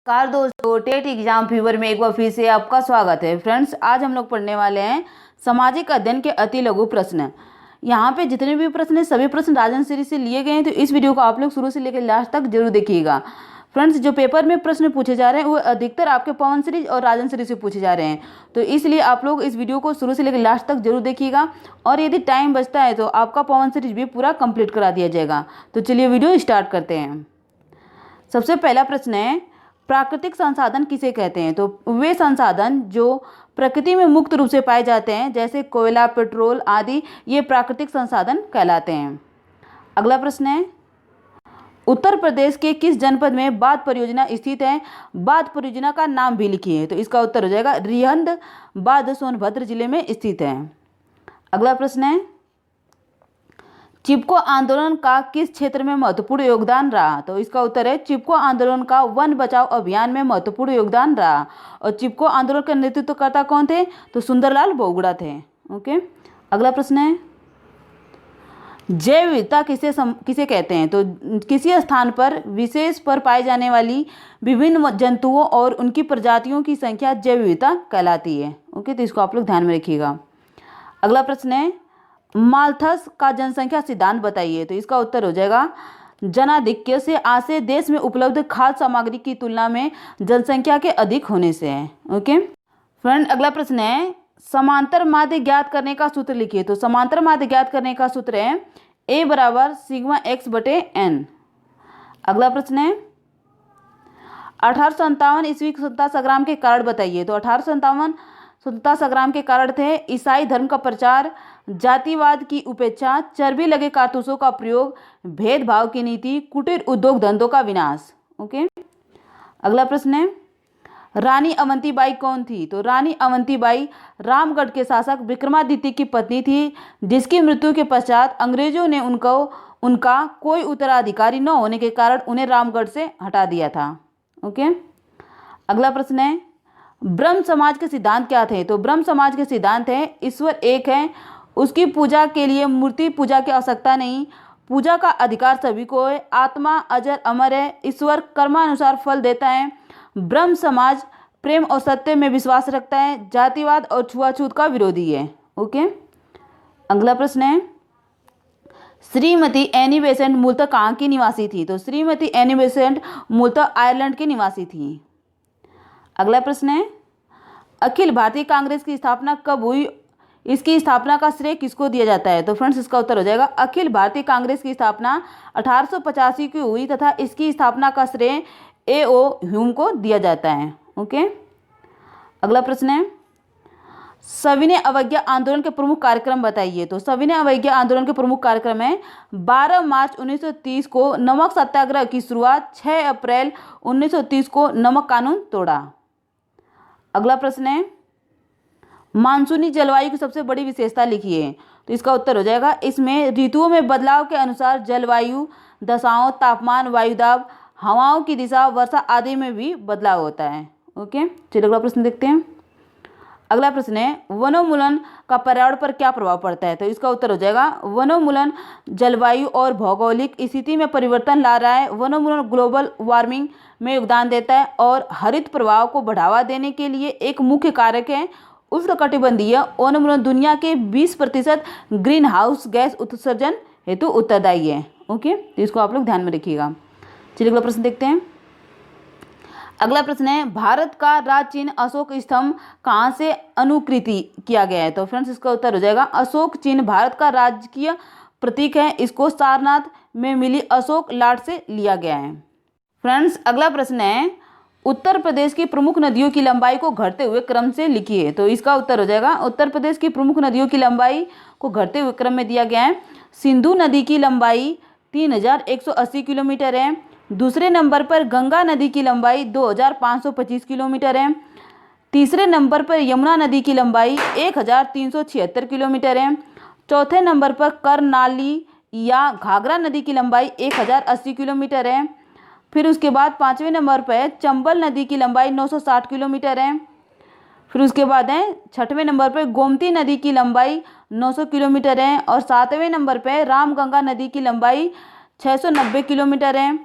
नमस्कार दोस्तों, TET exam fever में एक बार फिर से आपका स्वागत है। फ्रेंड्स, आज हम लोग पढ़ने वाले हैं सामाजिक अध्ययन के अति लघु प्रश्न। यहाँ पे जितने भी प्रश्न हैं सभी प्रश्न राजन सीरीज से लिए गए हैं, तो इस वीडियो को आप लोग शुरू से लेकर लास्ट तक जरूर देखिएगा। फ्रेंड्स, जो पेपर में प्रश्न पूछे जा रहे हैं वो अधिकतर आपके पवन सीरीज और राजन सीरीज से पूछे जा रहे हैं, तो इसलिए आप लोग इस वीडियो को शुरू से लेकर लास्ट तक जरूर देखिएगा। और यदि टाइम बचता है तो आपका पवन सीरीज भी पूरा कंप्लीट करा दिया जाएगा। तो चलिए वीडियो स्टार्ट करते हैं। सबसे पहला प्रश्न है, प्राकृतिक संसाधन किसे कहते हैं? तो वे संसाधन जो प्रकृति में मुक्त रूप से पाए जाते हैं, जैसे कोयला, पेट्रोल आदि, ये प्राकृतिक संसाधन कहलाते हैं। अगला प्रश्न है, उत्तर प्रदेश के किस जनपद में बांध परियोजना स्थित है? बांध परियोजना का नाम भी लिखिए। तो इसका उत्तर हो जाएगा रिहंद बांध सोनभद्र जिले में स्थित है। अगला प्रश्न है, चिपको आंदोलन का किस क्षेत्र में महत्वपूर्ण योगदान रहा? तो इसका उत्तर है चिपको आंदोलन का वन बचाओ अभियान में महत्वपूर्ण योगदान रहा। और चिपको आंदोलन का नेतृत्वकर्ता कौन थे? तो सुंदरलाल बोगड़ा थे। ओके। अगला प्रश्न है, जैव विविधता किसे कहते हैं? तो किसी स्थान पर विशेष पर पाई जाने वाली विभिन्न जंतुओं और उनकी प्रजातियों की संख्या जैव विविधता कहलाती है। ओके, तो इसको आप लोग ध्यान में रखिएगा। अगला प्रश्न है, माल्थस का जनसंख्या सिद्धांत बताइए। तो इसका उत्तर हो जाएगा जनाधिक्य से आशय देश में उपलब्ध खाद्य सामग्री की तुलना में जनसंख्या के अधिक होने से है। ओके फ्रेंड, अगला प्रश्न है, समांतर माध्य ज्ञात करने का सूत्र लिखिए। तो समांतर माध्य ज्ञात करने का सूत्र है A बराबर सिग्मा x बटे n। अगला प्रश्न है, 1857 ईस्वी स्वतंत्रता संग्राम के कारण बताइए। तो 1857 स्वतंत्रता संग्राम के कारण थे ईसाई धर्म का प्रचार, जातिवाद की उपेक्षा, चर्बी लगे कारतूसों का प्रयोग, भेदभाव की नीति, कुटीर उद्योग धंधों का विनाश। ओके। अगला प्रश्न है, रानी अवंतीबाई कौन थी? तो रानी अवंतीबाई रामगढ़ के शासक विक्रमादित्य की पत्नी थी, जिसकी मृत्यु के पश्चात अंग्रेजों ने उनका कोई उत्तराधिकारी न होने के कारण उन्हें रामगढ़ से हटा दिया था। ओके। अगला प्रश्न है, ब्रह्म समाज के सिद्धांत क्या थे? तो ब्रह्म समाज के सिद्धांत है ईश्वर एक है, उसकी पूजा के लिए मूर्ति पूजा की आवश्यकता नहीं, पूजा का अधिकार सभी को है, आत्मा अजर अमर है, ईश्वर कर्मानुसार फल देता है, ब्रह्म समाज प्रेम और सत्य में विश्वास रखता है, जातिवाद और छुआछूत का विरोधी है। ओके। अगला प्रश्न है, श्रीमती एनी बेसेंट मूलतः कहाँ की निवासी थी? तो श्रीमती एनी बेसेंट मूलतः आयरलैंड की निवासी थी। अगला प्रश्न है, अखिल भारतीय कांग्रेस की स्थापना कब हुई? इसकी स्थापना का श्रेय किसको दिया जाता है? तो फ्रेंड्स, इसका उत्तर हो जाएगा अखिल भारतीय कांग्रेस की स्थापना 1885 की हुई तथा इसकी स्थापना का श्रेय A.O. ह्यूम को दिया जाता है। ओके। अगला प्रश्न है, सविनय अवज्ञा आंदोलन के प्रमुख कार्यक्रम बताइए। तो सविनय अवज्ञा आंदोलन के प्रमुख कार्यक्रम है 12 मार्च 1930 को नमक सत्याग्रह की शुरुआत, 6 अप्रैल 1930 को नमक कानून तोड़ा। अगला प्रश्न है, मानसूनी जलवायु की सबसे बड़ी विशेषता लिखिए। तो इसका उत्तर हो जाएगा इसमें ऋतुओं में बदलाव के अनुसार जलवायु दशाओं, तापमान, वायुदाब, हवाओं की दिशा, वर्षा आदि में भी बदलाव होता है। ओके, चलिए अगला प्रश्न देखते हैं। अगला प्रश्न है, वनोन्मूलन का पर्यावरण पर क्या प्रभाव पड़ता है? तो इसका उत्तर हो जाएगा वनोन्मूलन जलवायु और भौगोलिक स्थिति में परिवर्तन ला रहा है, वनोन्मूलन ग्लोबल वार्मिंग में योगदान देता है और हरित प्रभाव को बढ़ावा देने के लिए एक मुख्य कारक है। उष्णकटिबंधीय वनोन्मूलन दुनिया के 20% ग्रीन हाउस गैस उत्सर्जन हेतु उत्तरदायी है। ओके, तो इसको आप लोग ध्यान में रखिएगा। चलिए अगला प्रश्न देखते हैं। अगला प्रश्न है, भारत का राज चिन्ह अशोक स्तंभ कहाँ से अनुकृति किया गया है? तो फ्रेंड्स, इसका उत्तर हो जाएगा अशोक चिन्ह भारत का राजकीय प्रतीक है, इसको सारनाथ में मिली अशोक लाट से लिया गया है। फ्रेंड्स, अगला प्रश्न है, उत्तर प्रदेश की प्रमुख नदियों की लंबाई को घटते हुए क्रम से लिखिए। तो इसका उत्तर हो जाएगा उत्तर प्रदेश की प्रमुख नदियों की लंबाई को घटते हुए क्रम में दिया गया है। सिंधु नदी की लंबाई 3180 किलोमीटर है। दूसरे नंबर पर गंगा नदी की लंबाई 2525 किलोमीटर है। तीसरे नंबर पर यमुना नदी की लंबाई 1376 किलोमीटर है। चौथे नंबर पर कर्नाली या घाघरा नदी की लंबाई 1080 किलोमीटर है। फिर उसके बाद पाँचवें नंबर पर चंबल नदी की लंबाई 960 किलोमीटर है। फिर उसके बाद है छठवें नंबर पर गोमती नदी की लंबाई 900 किलोमीटर है। और सातवें नंबर पर रामगंगा नदी की लंबाई 690 किलोमीटर है।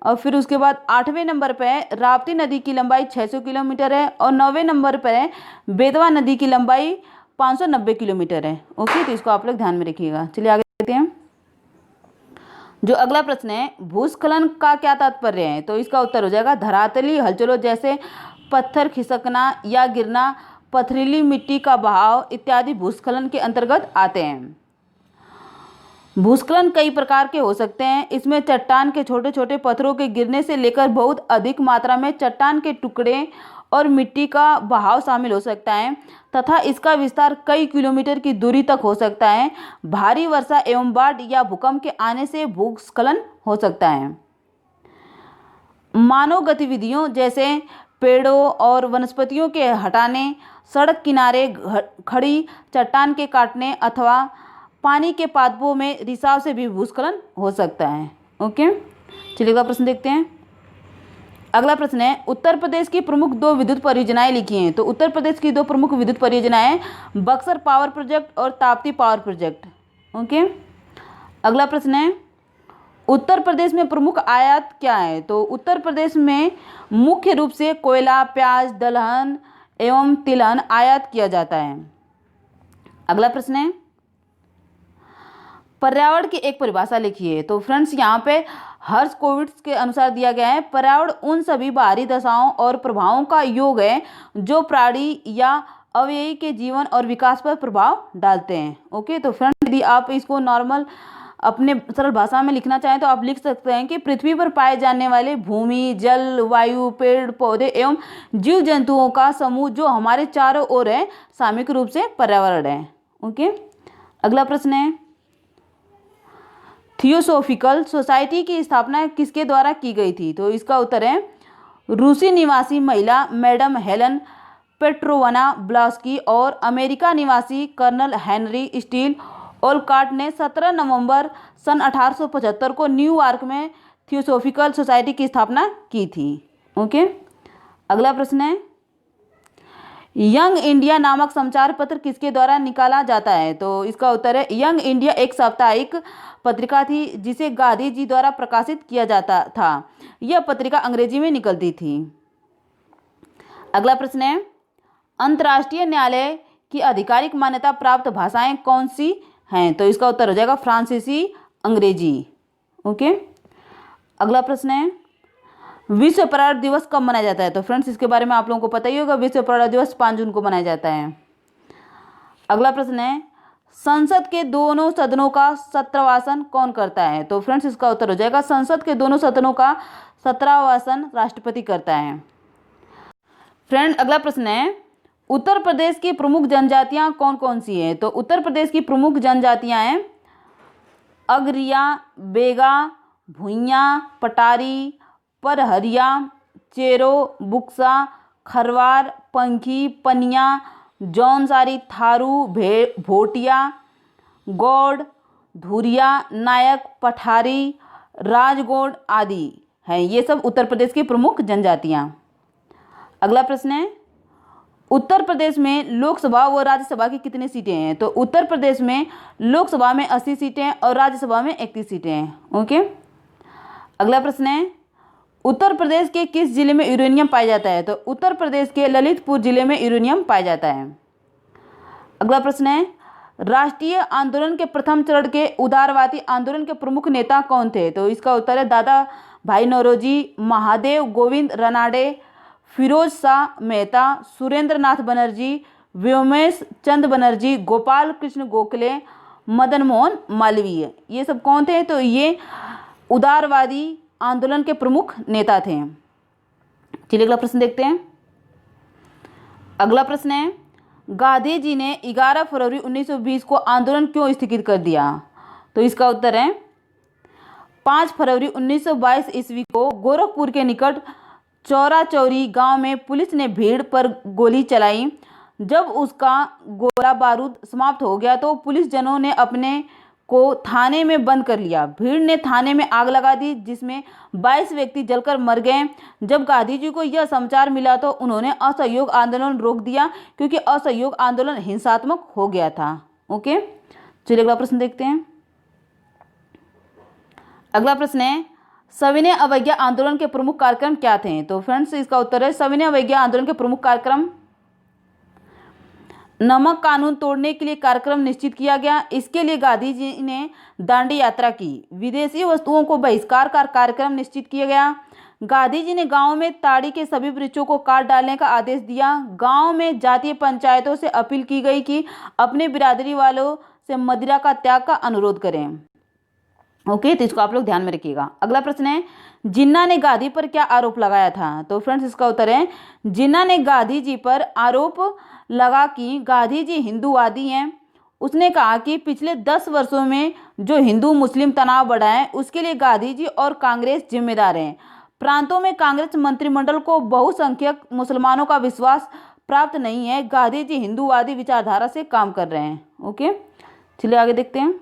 और फिर उसके बाद 8वें नंबर पे राप्ती नदी की लंबाई 600 किलोमीटर है और 9वें नंबर पर है बेतवा नदी की लंबाई 590 किलोमीटर है। ओके, तो इसको आप लोग ध्यान में रखिएगा। चलिए आगे देखते हैं। जो अगला प्रश्न है, भूस्खलन का क्या तात्पर्य है? तो इसका उत्तर हो जाएगा धरातली हलचलों जैसे पत्थर खिसकना या गिरना, पथरीली मिट्टी का बहाव इत्यादि भूस्खलन के अंतर्गत आते हैं। भूस्खलन कई प्रकार के हो सकते हैं। इसमें चट्टान के छोटे छोटे पत्थरों के गिरने से लेकर बहुत अधिक मात्रा में चट्टान के टुकड़े और मिट्टी का बहाव शामिल हो सकता है तथा इसका विस्तार कई किलोमीटर की दूरी तक हो सकता है। भारी वर्षा एवं बाढ़ या भूकंप के आने से भूस्खलन हो सकता है। मानव गतिविधियों जैसे पेड़ों और वनस्पतियों के हटाने, सड़क किनारे खड़ी चट्टान के काटने अथवा पानी के पादपों में रिसाव से भी भूस्खलन हो सकता है। ओके, चलिए अगला प्रश्न देखते हैं। अगला प्रश्न है, उत्तर प्रदेश की प्रमुख 2 विद्युत परियोजनाएं लिखी हैं। तो उत्तर प्रदेश की 2 प्रमुख विद्युत परियोजनाएं बक्सर पावर प्रोजेक्ट और ताप्ती पावर प्रोजेक्ट। ओके, अगला प्रश्न है, उत्तर प्रदेश में प्रमुख आयात क्या है? तो उत्तर प्रदेश में मुख्य रूप से कोयला, प्याज, दलहन एवं तिलहन आयात किया जाता है। अगला प्रश्न है, पर्यावरण की एक परिभाषा लिखिए। तो फ्रेंड्स यहाँ पे हर्शकोविट्ज के अनुसार दिया गया है, पर्यावरण उन सभी बाहरी दशाओं और प्रभावों का योग है जो प्राणी या अवयवी के जीवन और विकास पर प्रभाव डालते हैं। ओके, तो फ्रेंड्स यदि आप इसको नॉर्मल अपने सरल भाषा में लिखना चाहें तो आप लिख सकते हैं कि पृथ्वी पर पाए जाने वाले भूमि, जल, वायु, पेड़ पौधे एवं जीव जंतुओं का समूह जो हमारे चारों ओर है, सामूहिक रूप से पर्यावरण है। ओके, अगला प्रश्न है, थियोसोफिकल सोसाइटी की स्थापना किसके द्वारा की गई थी? तो इसका उत्तर है रूसी निवासी महिला मैडम हेलन पेट्रोवना ब्लास्की और अमेरिका निवासी कर्नल हेनरी स्टील ओलकाट ने 17 नवंबर सन 1875 को न्यूयॉर्क में थियोसोफिकल सोसाइटी की स्थापना की थी। ओके, अगला प्रश्न है, यंग इंडिया नामक समाचार पत्र किसके द्वारा निकाला जाता है? तो इसका उत्तर है यंग इंडिया एक साप्ताहिक पत्रिका थी जिसे गांधी जी द्वारा प्रकाशित किया जाता था। यह पत्रिका अंग्रेजी में निकलती थी। अगला प्रश्न है, अंतर्राष्ट्रीय न्यायालय की आधिकारिक मान्यता प्राप्त भाषाएं कौन सी हैं? तो इसका उत्तर हो जाएगा फ्रांसीसी, अंग्रेजी। ओके, अगला प्रश्न है, विश्व पर्यावरण दिवस कब मनाया जाता है? तो फ्रेंड्स इसके बारे में आप लोगों को पता ही होगा, विश्व पर्यावरण दिवस 5 जून को मनाया जाता है। अगला प्रश्न है, संसद के दोनों सदनों का सत्रवासन कौन करता है? तो फ्रेंड्स इसका उत्तर हो जाएगा संसद के दोनों सदनों का सत्रवासन राष्ट्रपति करता है। फ्रेंड अगला प्रश्न है, उत्तर प्रदेश की प्रमुख जनजातियां कौन कौन सी हैं? तो उत्तर प्रदेश की प्रमुख जनजातियां हैं अगरिया, बेगा, भुइयां, पटारी, परहरिया, चेरो, बुक्सा, खरवार, पंखी, पनिया, जौनसारी, थारू, भोटिया, गौड़, धुरिया, नायक, पठारी, राजगौड़ आदि हैं। ये सब उत्तर प्रदेश की प्रमुख जनजातियां। अगला प्रश्न है, उत्तर प्रदेश में लोकसभा व राज्यसभा की कितनी सीटें हैं? तो उत्तर प्रदेश में लोकसभा में 80 सीटें और राज्यसभा में 31 सीटें हैं। ओके, अगला प्रश्न है, उत्तर प्रदेश के किस जिले में यूरेनियम पाया जाता है? तो उत्तर प्रदेश के ललितपुर जिले में यूरेनियम पाया जाता है। अगला प्रश्न है, राष्ट्रीय आंदोलन के प्रथम चरण के उदारवादी आंदोलन के प्रमुख नेता कौन थे? तो इसका उत्तर है दादा भाई नौरोजी, महादेव गोविंद रानडे, फिरोज शाह मेहता, सुरेंद्र नाथ बनर्जी, व्योमेश चंद बनर्जी, गोपाल कृष्ण गोखले, मदन मोहन मालवीय। ये सब कौन थे? तो ये उदारवादी आंदोलन के प्रमुख नेता थे। चलिए अगला प्रश्न देखते हैं। अगला प्रश्न है, गांधी जी ने 11 फरवरी 1920 को आंदोलन क्यों स्थगित कर दिया? तो इसका उत्तर है 5 फरवरी 1922 ईस्वी को गोरखपुर के निकट चौरा चौरी गांव में पुलिस ने भीड़ पर गोली चलाई। जब उसका गोला बारूद समाप्त हो गया तो पुलिस जनों ने अपने को थाने में बंद कर लिया। भीड़ ने थाने में आग लगा दी जिसमें 22 व्यक्ति जलकर मर गए। जब गांधी जी को यह समाचार मिला तो उन्होंने असहयोग आंदोलन रोक दिया क्योंकि असहयोग आंदोलन हिंसात्मक हो गया था। ओके, चलिए अगला प्रश्न देखते हैं। अगला प्रश्न है, सविनय अवज्ञा आंदोलन के प्रमुख कार्यक्रम क्या थे? तो फ्रेंड्स इसका उत्तर है सविनय अवज्ञा आंदोलन के प्रमुख कार्यक्रम, नमक कानून तोड़ने के लिए कार्यक्रम निश्चित किया गया। इसके लिए गांधी जी ने दांडी यात्रा की। विदेशी वस्तुओं को बहिष्कार का कार्यक्रम निश्चित किया गया। गांधी जी ने गांव में ताड़ी के सभी वृक्षों को काट डालने का आदेश दिया। गांव में जातीय पंचायतों से अपील की गई कि अपने बिरादरी वालों से मदिरा का त्याग का अनुरोध करें। ओके, तो इसको आप लोग ध्यान में रखिएगा। अगला प्रश्न है, जिन्ना ने गांधी पर क्या आरोप लगाया था? तो फ्रेंड्स इसका उत्तर है जिन्ना ने गांधी जी पर आरोप लगा कि गांधी जी हिंदूवादी हैं। उसने कहा कि पिछले 10 वर्षों में जो हिंदू मुस्लिम तनाव बढ़ा है उसके लिए गांधी जी और कांग्रेस जिम्मेदार हैं। प्रांतों में कांग्रेस मंत्रिमंडल को बहुसंख्यक मुसलमानों का विश्वास प्राप्त नहीं है। गांधी जी हिंदूवादी विचारधारा से काम कर रहे हैं। ओके, चलिए आगे देखते हैं।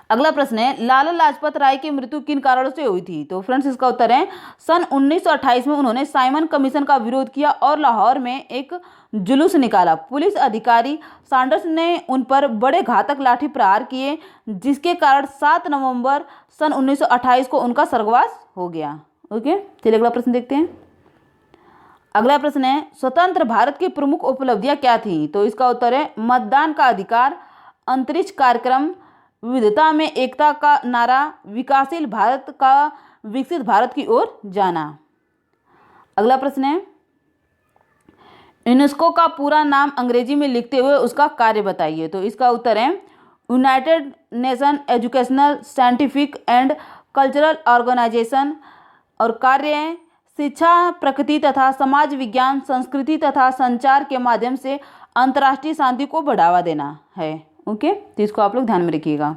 अगला प्रश्न है, लाला लाजपत राय की मृत्यु किन कारणों से हुई थी? तो फ्रेंड्स इसका उत्तर है सन 1928 में उन्होंने साइमन कमीशन का विरोध किया और लाहौर में एक जुलूस निकाला। पुलिस अधिकारी सैंडर्स ने उन पर बड़े घातक लाठी प्रहार किए, जिसके कारण 7 नवंबर सन 1928 को उनका स्वर्गवास हो गया। ओके, चलिए अगला प्रश्न देखते हैं। अगला प्रश्न है, स्वतंत्र भारत की प्रमुख उपलब्धियां क्या थी? तो इसका उत्तर है मतदान का अधिकार, अंतरिक्ष कार्यक्रम, विविधता में एकता का नारा, विकासशील भारत का विकसित भारत की ओर जाना। अगला प्रश्न है, यूनेस्को का पूरा नाम अंग्रेजी में लिखते हुए उसका कार्य बताइए। तो इसका उत्तर है United Nation Educational Scientific and Cultural Organization, और कार्य है शिक्षा, प्रकृति तथा समाज विज्ञान, संस्कृति तथा संचार के माध्यम से अंतर्राष्ट्रीय शांति को बढ़ावा देना है। ओके, तो इसको आप लोग ध्यान में रखिएगा।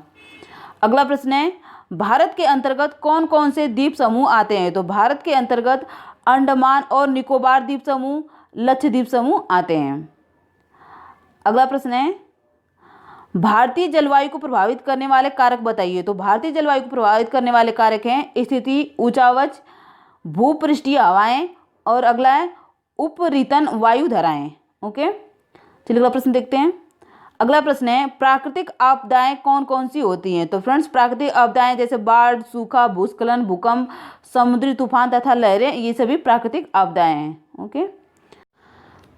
अगला प्रश्न है, भारत के अंतर्गत कौन कौन से द्वीप समूह आते हैं? तो भारत के अंतर्गत अंडमान और निकोबार द्वीप समूह, लक्षद्वीप समूह आते हैं। अगला प्रश्न है, भारतीय जलवायु को प्रभावित करने वाले कारक बताइए। तो भारतीय जलवायु को प्रभावित करने वाले कारक हैं स्थिति, ऊंचावच, भूपृष्ठीय हवाएं, और अगला है उपरीतन वायु धाराएं। ओके, चलिए अगला प्रश्न देखते हैं। अगला प्रश्न है, प्राकृतिक आपदाएं कौन कौन सी होती हैं? तो फ्रेंड्स प्राकृतिक आपदाएं जैसे बाढ़, सूखा, भूस्खलन, भूकंप, समुद्री तूफान तथा लहरें, ये सभी प्राकृतिक आपदाएं हैं। ओके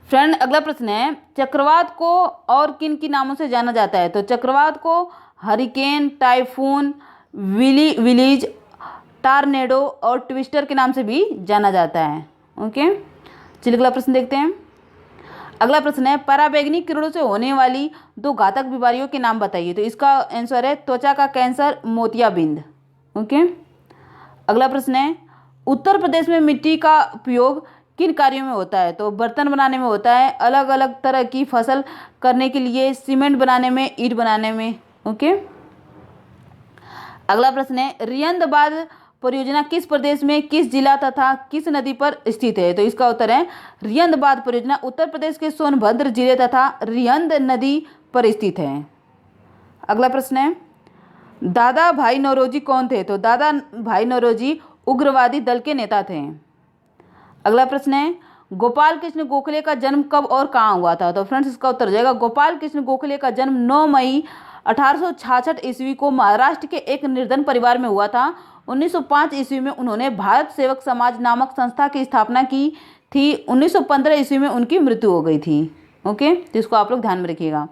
फ्रेंड, अगला प्रश्न है, चक्रवात को और किन किन नामों से जाना जाता है? तो चक्रवात को हरिकेन, टाइफून, विलीज, टार्नेडो और ट्विस्टर के नाम से भी जाना जाता है। ओके, चलिए अगला प्रश्न देखते हैं। अगला प्रश्न है, पराबैंगनी किरणों से होने वाली 2 घातक बीमारियों के नाम बताइए। तो इसका आंसर है त्वचा का कैंसर, मोतियाबिंद। ओके, अगला प्रश्न है, उत्तर प्रदेश में मिट्टी का उपयोग किन कार्यों में होता है? तो बर्तन बनाने में होता है, अलग अलग तरह की फसल करने के लिए, सीमेंट बनाने में, ईंट बनाने में। ओके, अगला प्रश्न है, रियंदबाद परियोजना किस प्रदेश में, किस जिला तथा किस नदी पर स्थित है? तो इसका उत्तर है रियंदबाद परियोजना उत्तर प्रदेश के सोनभद्र जिले तथा रियंद नदी पर स्थित है। अगला प्रश्न है, दादा भाई नौरोजी कौन थे? तो दादा भाई नौरोजी उग्रवादी दल के नेता थे। अगला प्रश्न है, गोपाल कृष्ण गोखले का जन्म कब और कहाँ हुआ था? तो फ्रेंड्स इसका उत्तर हो जाएगा गोपाल कृष्ण गोखले का जन्म 9 मई 1866 ईस्वी को महाराष्ट्र के एक निर्धन परिवार में हुआ था। 1905 ईस्वी में उन्होंने भारत सेवक समाज नामक संस्था की स्थापना की थी। 1915 ईस्वी में उनकी मृत्यु हो गई थी। ओके, तो इसको आप लोग ध्यान में रखिएगा।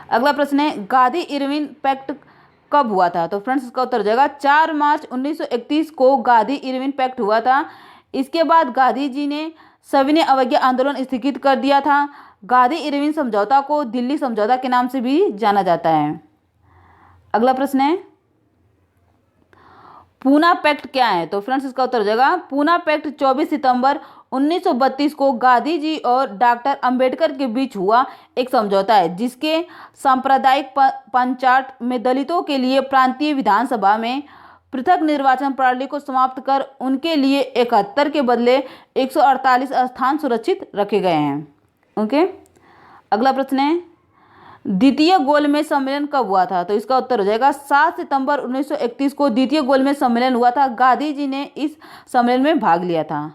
अगला प्रश्न है, गांधी इरविन पैक्ट कब हुआ था? तो फ्रेंड्स इसका उत्तर हो जाएगा 4 मार्च 1931 को गांधी इरविन पैक्ट हुआ था। इसके बाद गांधी जी ने सविनय अवज्ञा आंदोलन स्थगित कर दिया था। गांधी इरविन समझौता को दिल्ली समझौता के नाम से भी जाना जाता है। अगला प्रश्न है, पूना पैक्ट क्या है? तो फ्रेंड्स इसका उत्तर हो जाएगा पूना पैक्ट 24 सितंबर 1932 को गांधी जी और डॉक्टर अंबेडकर के बीच हुआ एक समझौता है, जिसके सांप्रदायिक पंचाट में दलितों के लिए प्रांतीय विधानसभा में पृथक निर्वाचन प्रणाली को समाप्त कर उनके लिए 71 के बदले 148 स्थान सुरक्षित रखे गए हैं। ओके, अगला प्रश्न है, द्वितीय गोलमेज सम्मेलन कब हुआ था? तो इसका उत्तर हो जाएगा 7 सितंबर 1931 को द्वितीय गोलमेज सम्मेलन हुआ था। गांधी जी ने इस सम्मेलन में भाग लिया था।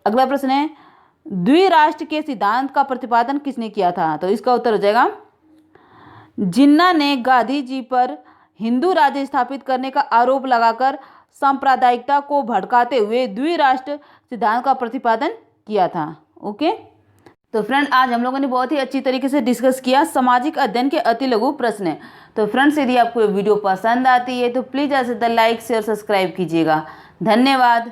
अगला प्रश्न है, द्विराष्ट्र के सिद्धांत का प्रतिपादन किसने किया था? तो इसका उत्तर हो जाएगा जिन्ना ने गांधी जी पर हिंदू राज्य स्थापित करने का आरोप लगाकर सांप्रदायिकता को भड़काते हुए द्विराष्ट्र सिद्धांत का प्रतिपादन किया था। ओके, तो फ्रेंड आज हम लोगों ने बहुत ही अच्छी तरीके से डिस्कस किया सामाजिक अध्ययन के अति लघु प्रश्न। तो फ्रेंड्स यदि आपको ये वीडियो पसंद आती है तो प्लीज़ ऐसे लाइक शेयर सब्सक्राइब कीजिएगा। धन्यवाद।